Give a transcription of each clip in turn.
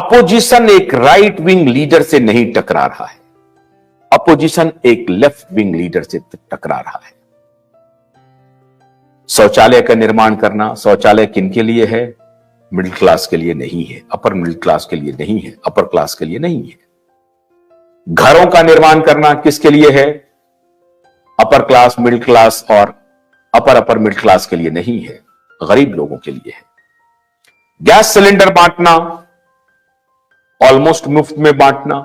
Opposition एक right wing leader से नहीं टकरा रहा है, अपोजिशन एक लेफ्ट विंग लीडर से टकरा रहा है। शौचालय का निर्माण करना, शौचालय किनके लिए है? मिडिल क्लास के लिए नहीं है, अपर मिडिल क्लास के लिए नहीं है, अपर क्लास के लिए नहीं है। घरों का निर्माण करना किसके लिए है? अपर क्लास, मिडिल क्लास और अपर मिडिल क्लास के लिए नहीं है, गरीब लोगों के लिए है। गैस सिलेंडर बांटना, ऑलमोस्ट मुफ्त में बांटना,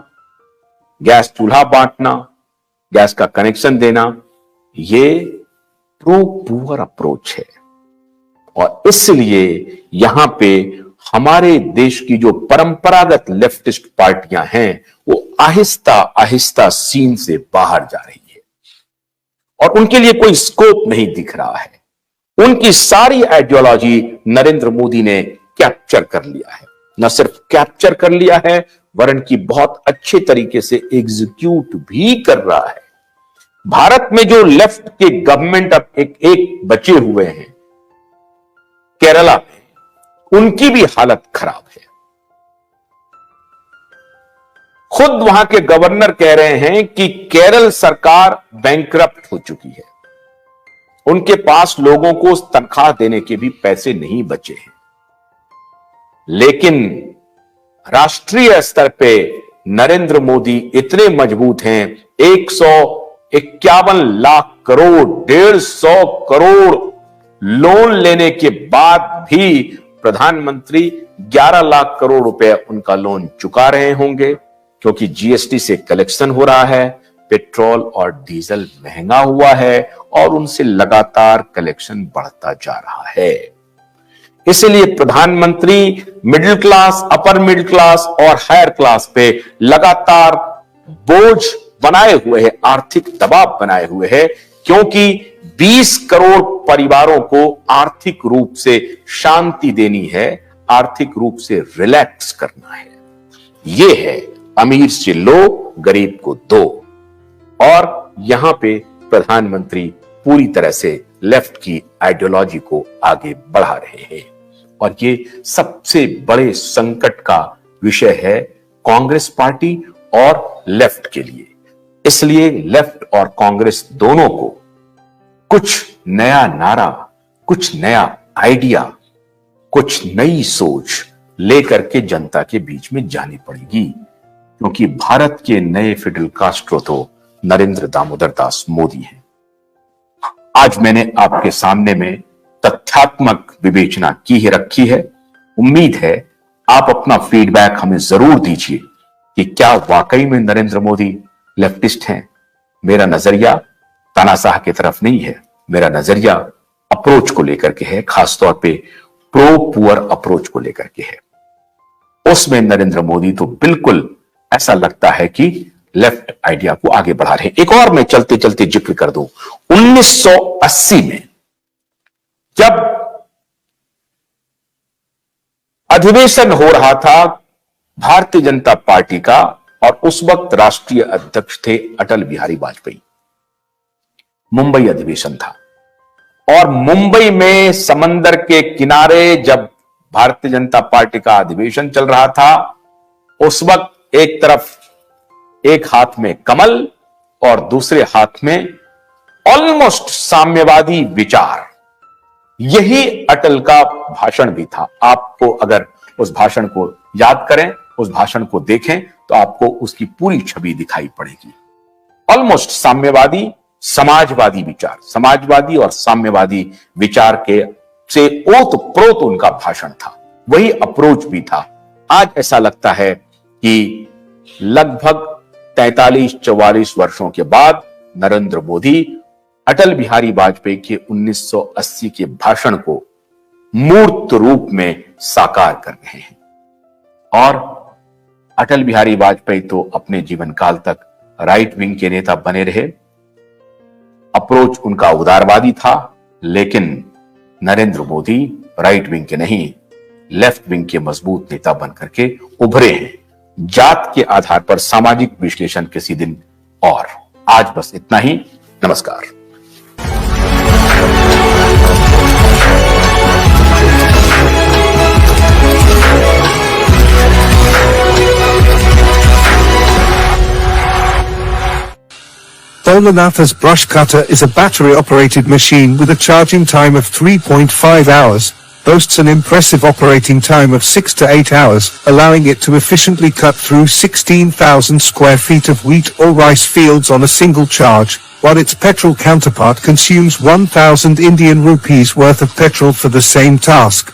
गैस चूल्हा बांटना, गैस का कनेक्शन देना, ये प्रो पुअर अप्रोच है। और इसलिए यहां पे हमारे देश की जो परंपरागत लेफ्टिस्ट पार्टियां हैं वो आहिस्ता आहिस्ता सीन से बाहर जा रही है और उनके लिए कोई स्कोप नहीं दिख रहा है। उनकी सारी आइडियोलॉजी नरेंद्र मोदी ने कैप्चर कर लिया है। न सिर्फ कैप्चर कर लिया है वरन की बहुत अच्छे तरीके से एग्जीक्यूट भी कर रहा है। भारत में जो लेफ्ट के गवर्नमेंट अब एक बचे हुए हैं केरला में, उनकी भी हालत खराब है। खुद वहां के गवर्नर कह रहे हैं कि केरल सरकार बैंकरप्ट हो चुकी है, उनके पास लोगों को तनख्वाह देने के भी पैसे नहीं बचे हैं। लेकिन राष्ट्रीय स्तर पे नरेंद्र मोदी इतने मजबूत हैं, 151 लाख करोड़, 150 करोड़ लोन लेने के बाद भी प्रधानमंत्री 11 लाख करोड़ रुपए उनका लोन चुका रहे होंगे, क्योंकि जीएसटी से कलेक्शन हो रहा है, पेट्रोल और डीजल महंगा हुआ है और उनसे लगातार कलेक्शन बढ़ता जा रहा है। इसलिए प्रधानमंत्री middle class, upper middle class और हायर क्लास पे लगातार बोझ बनाए हुए है, आर्थिक दबाव बनाए हुए है, क्योंकि 20 करोड़ परिवारों को आर्थिक रूप से शांति देनी है, आर्थिक रूप से रिलैक्स करना है। यह है अमीर से लो, गरीब को दो। और यहां पे प्रधानमंत्री पूरी तरह से लेफ्ट की आइडियोलॉजी को आगे बढ़ा रहे हैं और ये सबसे बड़े संकट का विषय है कांग्रेस पार्टी और लेफ्ट के लिए। इसलिए लेफ्ट और कांग्रेस दोनों को कुछ नया नारा, कुछ नया आइडिया, कुछ नई सोच लेकर के जनता के बीच में जानी पड़ेगी, क्योंकि भारत के नए फिडेल कास्ट्रो तो नरेंद्र दामोदर दास मोदी हैं। आज मैंने आपके सामने में तथ्यात्मक विवेचना की ही रखी है। उम्मीद है आप अपना फीडबैक हमें जरूर दीजिए कि क्या वाकई में नरेंद्र मोदी लेफ्टिस्ट हैं। मेरा नजरिया तानाशाह की तरफ नहीं है, मेरा नजरिया अप्रोच को लेकर के है, खासतौर पे प्रो पुअर अप्रोच को लेकर के है। उसमें नरेंद्र मोदी तो बिल्कुल ऐसा लगता है कि लेफ्ट आइडिया को आगे बढ़ा रहे हैं। एक और मैं चलते चलते जिक्र कर दूं, 1980 में जब अधिवेशन हो रहा था भारतीय जनता पार्टी का और उस वक्त राष्ट्रीय अध्यक्ष थे अटल बिहारी वाजपेयी, मुंबई अधिवेशन था और मुंबई में समंदर के किनारे जब भारतीय जनता पार्टी का अधिवेशन चल रहा था, उस वक्त एक तरफ एक हाथ में कमल और दूसरे हाथ में ऑलमोस्ट साम्यवादी विचार, यही अटल का भाषण भी था। आपको अगर उस भाषण को याद करें, उस भाषण को देखें तो आपको उसकी पूरी छवि दिखाई पड़ेगी। ऑलमोस्ट साम्यवादी, समाजवादी विचार, समाजवादी और साम्यवादी विचार के से ओतप्रोत उनका भाषण था, वही अप्रोच भी था। आज ऐसा लगता है कि लगभग 43-44 वर्षों के बाद नरेंद्र मोदी अटल बिहारी वाजपेयी के 1980 के भाषण को मूर्त रूप में साकार कर रहे हैं। और अटल बिहारी वाजपेयी तो अपने जीवन काल तक राइट विंग के नेता बने रहे, अप्रोच उनका उदारवादी था, लेकिन नरेंद्र मोदी राइट विंग के नहीं, लेफ्ट विंग के मजबूत नेता बनकर के उभरे हैं। जात के आधार पर सामाजिक विश्लेषण किसी दिन और। आज बस इतना ही। नमस्कार। Bholanatha's brush cutter is a battery-operated machine with a charging time of 3.5 hours, boasts an impressive operating time of 6 to 8 hours, allowing it to efficiently cut through 16,000 square feet of wheat or rice fields on a single charge, while its petrol counterpart consumes 1,000 Indian rupees worth of petrol for the same task.